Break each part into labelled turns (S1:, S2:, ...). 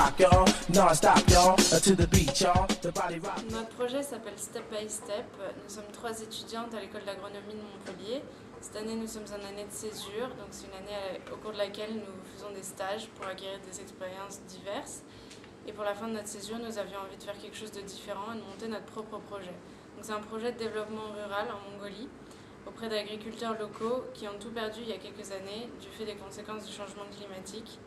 S1: rock, y'all. Non-stop, y'all. To the beat, y'all. The body rock.
S2: Notre projet s'appelle Step by Step. Nous sommes 3 étudiantes à l'école d'agronomie de Montpellier. Cette année, nous sommes en année de césure, donc c'est une année au cours de laquelle nous faisons des stages pour acquérir des expériences diverses. Et pour la fin de notre césure, nous avions envie de faire quelque chose de différent et de monter notre propre projet. Donc c'est un projet de développement rural en Mongolie, auprès d'agriculteurs locaux qui ont tout perdu il y a quelques années du fait des conséquences du changement climatique.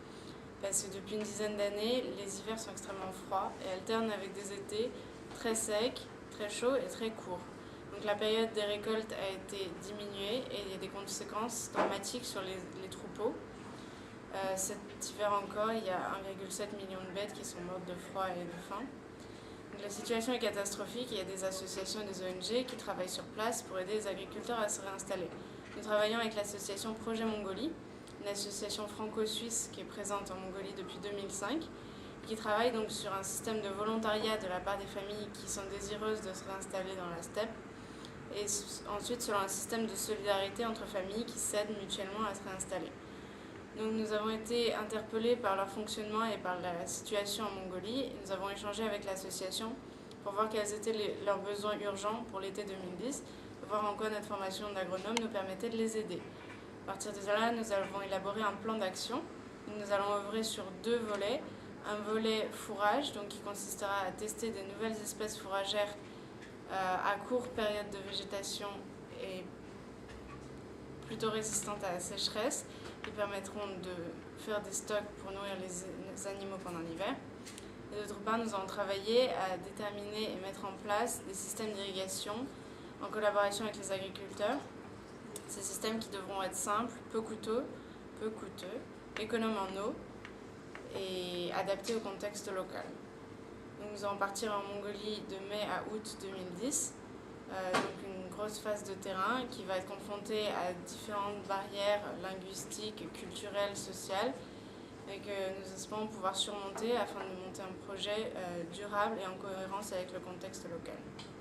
S2: Parce que depuis une dizaine d'années, les hivers sont extrêmement froids et alternent avec des étés très secs, très chauds et très courts. Donc la période des récoltes a été diminuée et il y a des conséquences dramatiques sur les troupeaux. Cet hiver encore, il y a 1,7 million de bêtes qui sont mortes de froid et de faim. Donc la situation est catastrophique. Il y a des associations et des ONG qui travaillent sur place pour aider les agriculteurs à se réinstaller. Nous travaillons avec l'association Projet Mongolie, une association franco-suisse qui est présente en Mongolie depuis 2005, qui travaille donc sur un système de volontariat de la part des familles qui sont désireuses de se réinstaller dans la steppe, et ensuite selon un système de solidarité entre familles qui s'aident mutuellement à se réinstaller. Donc nous avons été interpellés par leur fonctionnement et par la situation en Mongolie, et nous avons échangé avec l'association pour voir quels étaient leurs besoins urgents pour l'été 2010, pour voir en quoi notre formation d'agronome nous permettait de les aider. À partir de là, nous avons élaboré un plan d'action. Nous allons œuvrer sur 2 volets. Un volet fourrage, donc qui consistera à tester des nouvelles espèces fourragères à courte période de végétation et plutôt résistantes à la sécheresse, qui permettront de faire des stocks pour nourrir les animaux pendant l'hiver. Et d'autre part, nous allons travailler à déterminer et mettre en place des systèmes d'irrigation en collaboration avec les agriculteurs. Ces systèmes qui devront être simples, peu coûteux, économes en eau et adaptés au contexte local. Donc nous allons partir en Mongolie de mai à août 2010, donc une grosse phase de terrain qui va être confrontée à différentes barrières linguistiques, culturelles, sociales, et que nous espérons pouvoir surmonter afin de monter un projet durable et en cohérence avec le contexte local.